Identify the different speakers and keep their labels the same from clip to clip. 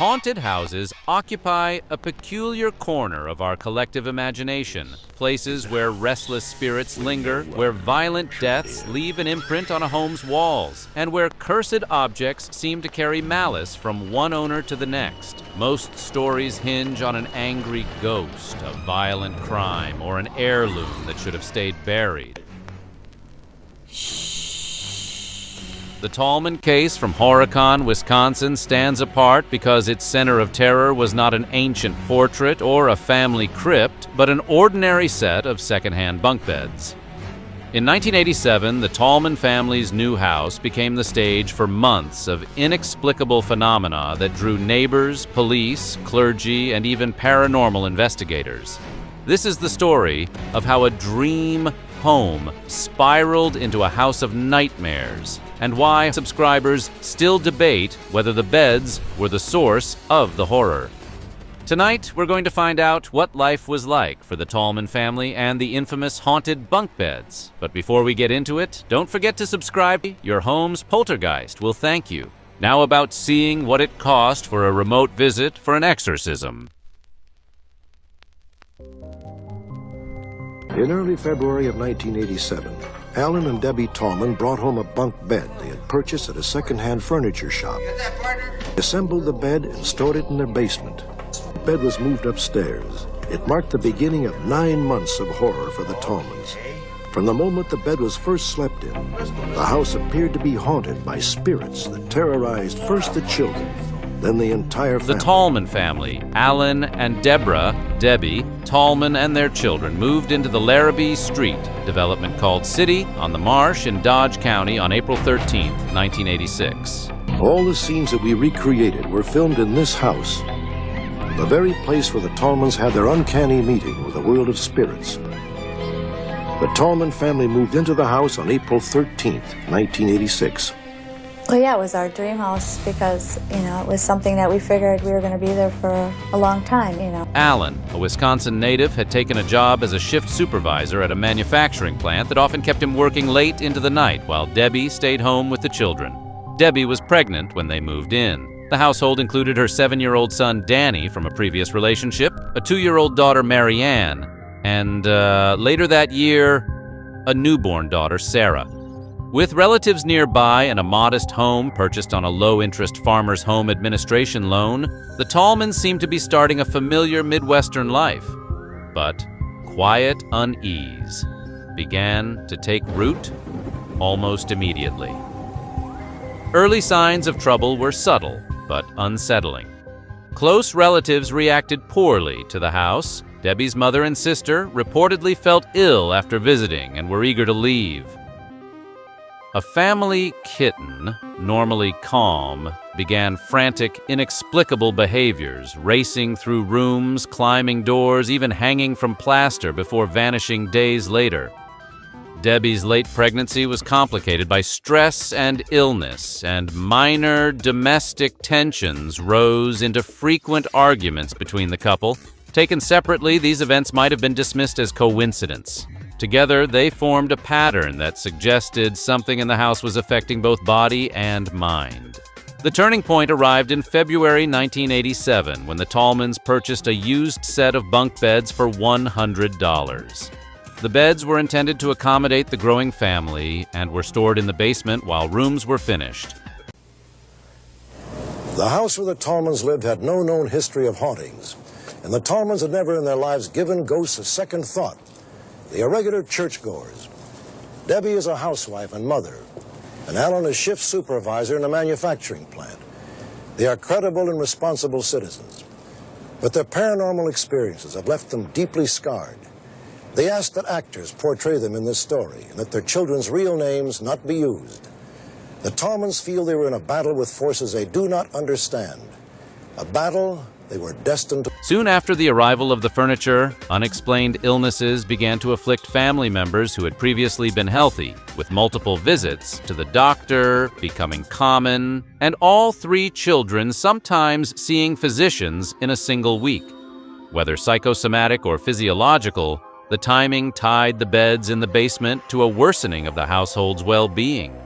Speaker 1: Haunted houses occupy a peculiar corner of our collective imagination, places where restless spirits linger, where violent deaths leave an imprint on a home's walls, and where cursed objects seem to carry malice from one owner to the next. Most stories hinge on an angry ghost, a violent crime, or an heirloom that should have stayed buried. The Tallman case from Horicon, Wisconsin stands apart because its center of terror was not an ancient portrait or a family crypt, but an ordinary set of secondhand bunk beds. In 1987, the Tallman family's new house became the stage for months of inexplicable phenomena that drew neighbors, police, clergy, and even paranormal investigators. This is the story of how a dream home spiraled into a house of nightmares, and why subscribers still debate whether the beds were the source of the horror. Tonight, we're going to find out what life was like for the Tallman family and the infamous haunted bunk beds. But before we get into it, don't forget to subscribe. Your home's poltergeist will thank you. Now about seeing what it cost for a remote visit for an exorcism.
Speaker 2: In early February of 1987, Alan and Debbie Tallman brought home a bunk bed they had purchased at a second-hand furniture shop. They assembled the bed and stored it in their basement. The bed was moved upstairs. It marked the beginning of 9 months of horror for the Tallmans. From the moment the bed was first slept in, the house appeared to be haunted by spirits that terrorized first the children, then the entire family.
Speaker 1: The Tallman family, Alan and Debbie Tallman and their children, moved into the Larrabee Street development called City on the Marsh in Dodge County on April 13, 1986.
Speaker 2: All the scenes that we recreated were filmed in this house, the very place where the Tallmans had their uncanny meeting with the world of spirits. The Tallman family moved into the house on April 13, 1986.
Speaker 3: Well, yeah, it was our dream house because, it was something that we figured we were going to be there for a long time,
Speaker 1: Alan, a Wisconsin native, had taken a job as a shift supervisor at a manufacturing plant that often kept him working late into the night while Debbie stayed home with the children. Debbie was pregnant when they moved in. The household included her 7-year-old son, Danny, from a previous relationship, a 2-year-old daughter, Marianne, and later that year, a newborn daughter, Sarah. With relatives nearby and a modest home purchased on a low-interest farmer's home administration loan, the Tallmans seemed to be starting a familiar Midwestern life. But quiet unease began to take root almost immediately. Early signs of trouble were subtle but unsettling. Close relatives reacted poorly to the house. Debbie's mother and sister reportedly felt ill after visiting and were eager to leave. A family kitten, normally calm, began frantic, inexplicable behaviors, racing through rooms, climbing doors, even hanging from plaster before vanishing days later. Debbie's late pregnancy was complicated by stress and illness, and minor domestic tensions rose into frequent arguments between the couple. Taken separately, these events might have been dismissed as coincidence. Together, they formed a pattern that suggested something in the house was affecting both body and mind. The turning point arrived in February 1987 when the Tallmans purchased a used set of bunk beds for $100. The beds were intended to accommodate the growing family and were stored in the basement while rooms were finished.
Speaker 2: The house where the Tallmans lived had no known history of hauntings, and the Tallmans had never in their lives given ghosts a second thought. They are regular churchgoers. Debbie is a housewife and mother, and Alan is shift supervisor in a manufacturing plant. They are credible and responsible citizens, but their paranormal experiences have left them deeply scarred. They ask that actors portray them in this story and that their children's real names not be used. The Tallmans feel they were in a battle with forces they do not understand, a battle they were destined to.
Speaker 1: Soon after the arrival of the furniture, unexplained illnesses began to afflict family members who had previously been healthy, with multiple visits to the doctor becoming common, and all 3 children sometimes seeing physicians in a single week. Whether psychosomatic or physiological, the timing tied the beds in the basement to a worsening of the household's well-being.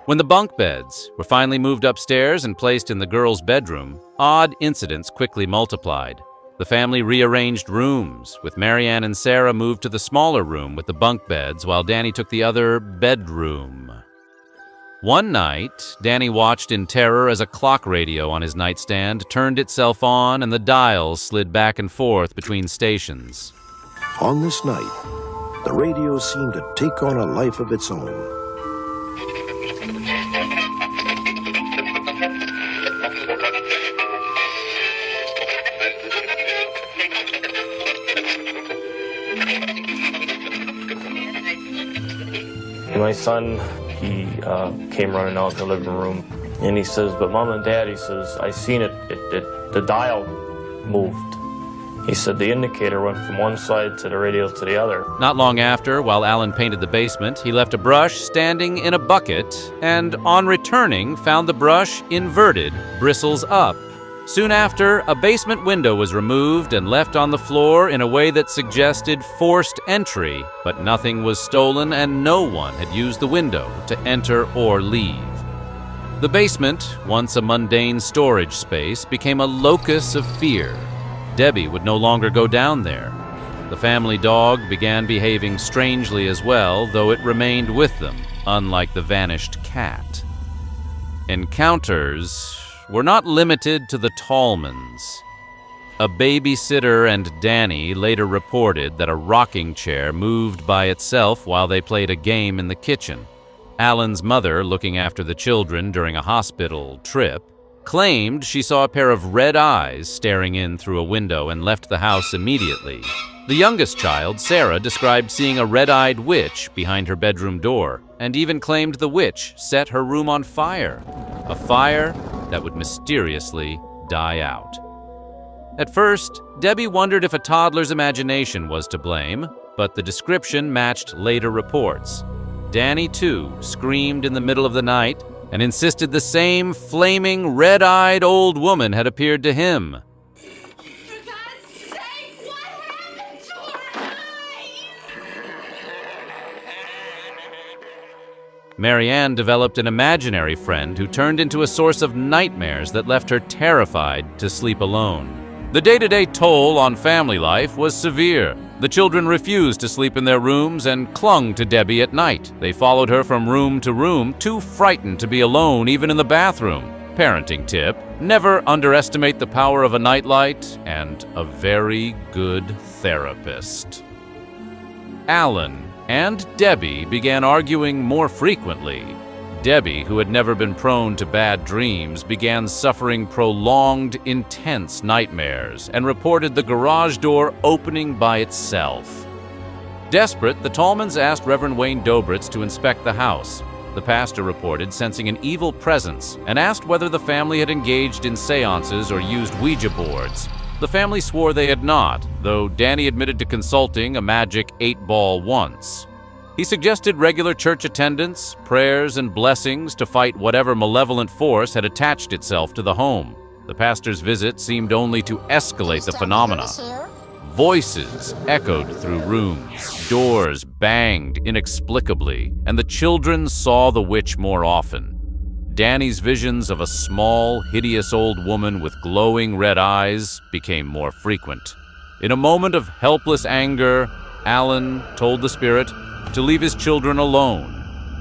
Speaker 1: When the bunk beds were finally moved upstairs and placed in the girls' bedroom, odd incidents quickly multiplied. The family rearranged rooms, with Marianne and Sarah moved to the smaller room with the bunk beds while Danny took the other bedroom. One night, Danny watched in terror as a clock radio on his nightstand turned itself on and the dials slid back and forth between stations.
Speaker 2: On this night, the radio seemed to take on a life of its own.
Speaker 4: My son, he came running out to the living room, and he says, "But Mom and Dad," he says, "I seen it, the dial moved." He said the indicator went from one side to the radio to the other.
Speaker 1: Not long after, while Alan painted the basement, he left a brush standing in a bucket, and on returning, found the brush inverted, bristles up. Soon after, a basement window was removed and left on the floor in a way that suggested forced entry, but nothing was stolen and no one had used the window to enter or leave. The basement, once a mundane storage space, became a locus of fear. Debbie would no longer go down there. The family dog began behaving strangely as well, though it remained with them, unlike the vanished cat. Encounters were not limited to the Tallmans. A babysitter and Danny later reported that a rocking chair moved by itself while they played a game in the kitchen. Alan's mother, looking after the children during a hospital trip, claimed she saw a pair of red eyes staring in through a window and left the house immediately. The youngest child, Sarah, described seeing a red-eyed witch behind her bedroom door and even claimed the witch set her room on fire, a fire that would mysteriously die out. At first, Debbie wondered if a toddler's imagination was to blame, but the description matched later reports. Danny, too, screamed in the middle of the night and insisted the same flaming, red-eyed old woman had appeared to him.
Speaker 5: For God's sake, what happened to her eyes?
Speaker 1: Marianne developed an imaginary friend who turned into a source of nightmares that left her terrified to sleep alone. The day-to-day toll on family life was severe. The children refused to sleep in their rooms and clung to Debbie at night. They followed her from room to room, too frightened to be alone even in the bathroom. Parenting tip: never underestimate the power of a nightlight and a very good therapist. Alan and Debbie began arguing more frequently. Debbie, who had never been prone to bad dreams, began suffering prolonged, intense nightmares and reported the garage door opening by itself. Desperate, the Tallmans asked Reverend Wayne Dobritz to inspect the house. The pastor reported sensing an evil presence and asked whether the family had engaged in seances or used Ouija boards. The family swore they had not, though Danny admitted to consulting a magic 8-ball once. He suggested regular church attendance, prayers, and blessings to fight whatever malevolent force had attached itself to the home. The pastor's visit seemed only to escalate the phenomena. Voices echoed through rooms, doors banged inexplicably, and the children saw the witch more often. Danny's visions of a small, hideous old woman with glowing red eyes became more frequent. In a moment of helpless anger, Alan told the spirit to leave his children alone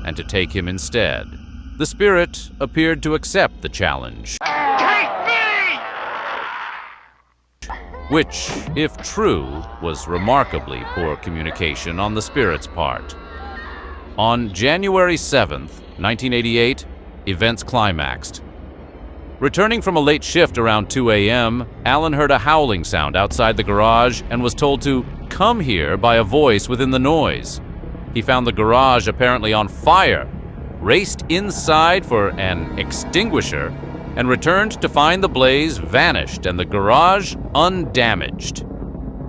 Speaker 1: and to take him instead. The spirit appeared to accept the challenge. Take me! Which, if true, was remarkably poor communication on the spirit's part. On January 7th, 1988, events climaxed. Returning from a late shift around 2 a.m., Alan heard a howling sound outside the garage and was told to come here by a voice within the noise. He found the garage apparently on fire, raced inside for an extinguisher, and returned to find the blaze vanished and the garage undamaged.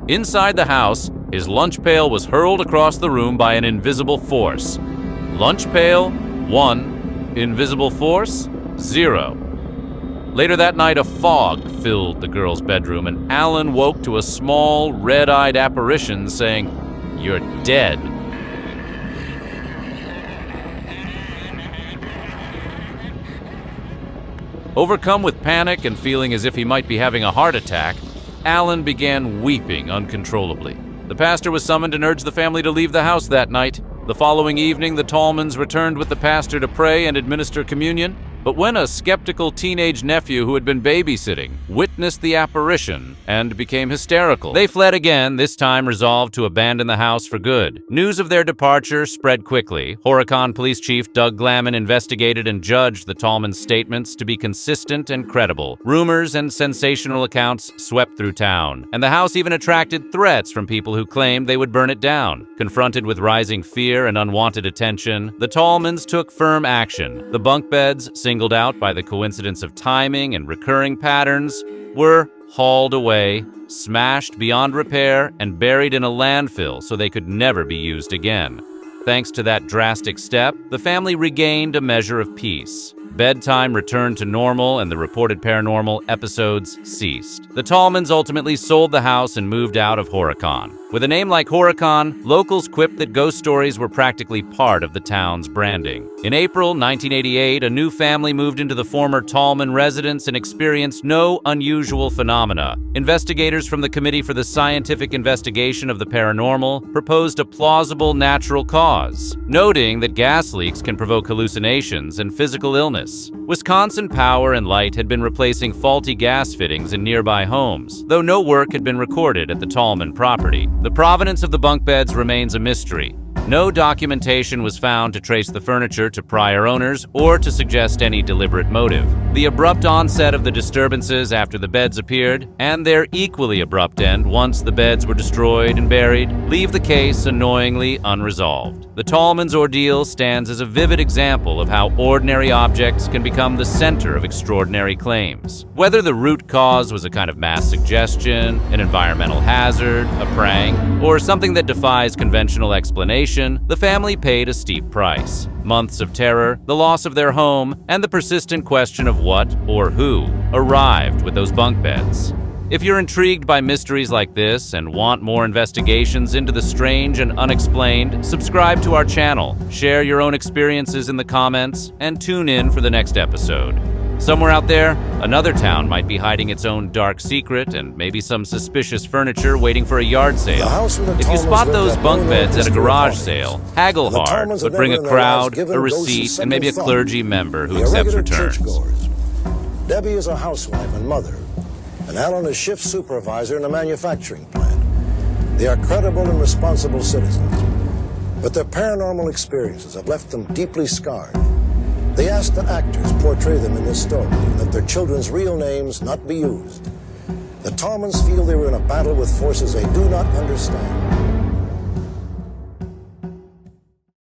Speaker 1: Inside the house, his lunch pail was hurled across the room by an invisible force. Lunch pail, 1. Invisible force, 0. Later that night, a fog filled the girl's bedroom, and Alan woke to a small, red-eyed apparition saying, "You're dead." Overcome with panic and feeling as if he might be having a heart attack, Alan began weeping uncontrollably. The pastor was summoned and urged the family to leave the house that night. The following evening, the Tallmans returned with the pastor to pray and administer communion. But when a skeptical teenage nephew who had been babysitting witnessed the apparition and became hysterical, they fled again, this time resolved to abandon the house for good. News of their departure spread quickly. Horicon Police Chief Doug Glaman investigated and judged the Tallman statements to be consistent and credible. Rumors and sensational accounts swept through town, and the house even attracted threats from people who claimed they would burn it down. Confronted with rising fear and unwanted attention, the Tallmans took firm action. The bunk beds, singled out by the coincidence of timing and recurring patterns, were hauled away, smashed beyond repair, and buried in a landfill so they could never be used again. Thanks to that drastic step, the family regained a measure of peace. Bedtime returned to normal and the reported paranormal episodes ceased. The Tallmans ultimately sold the house and moved out of Horicon. With a name like Horicon, locals quipped that ghost stories were practically part of the town's branding. In April 1988, a new family moved into the former Tallman residence and experienced no unusual phenomena. Investigators from the Committee for the Scientific Investigation of the Paranormal proposed a plausible natural cause, noting that gas leaks can provoke hallucinations and physical illness. Wisconsin Power and Light had been replacing faulty gas fittings in nearby homes, though no work had been recorded at the Tallman property. The provenance of the bunk beds remains a mystery. No documentation was found to trace the furniture to prior owners or to suggest any deliberate motive. The abrupt onset of the disturbances after the beds appeared, and their equally abrupt end once the beds were destroyed and buried, leave the case annoyingly unresolved. The Tallmans' ordeal stands as a vivid example of how ordinary objects can become the center of extraordinary claims. Whether the root cause was a kind of mass suggestion, an environmental hazard, a prank, or something that defies conventional explanation, the family paid a steep price. Months of terror, the loss of their home, and the persistent question of what or who arrived with those bunk beds. If you're intrigued by mysteries like this and want more investigations into the strange and unexplained, subscribe to our channel, share your own experiences in the comments, and tune in for the next episode. Somewhere out there, another town might be hiding its own dark secret and maybe some suspicious furniture waiting for a yard sale. If you spot those bunk beds at a garage sale, haggle hard, but bring a crowd, a receipt, and maybe a clergy member who accepts returns.
Speaker 2: Debbie is a housewife and mother, and Alan is shift supervisor in a manufacturing plant. They are credible and responsible citizens, but their paranormal experiences have left them deeply scarred. They ask that actors portray them in this story and that their children's real names not be used. The Tallmans feel they were in a battle with forces they do not understand.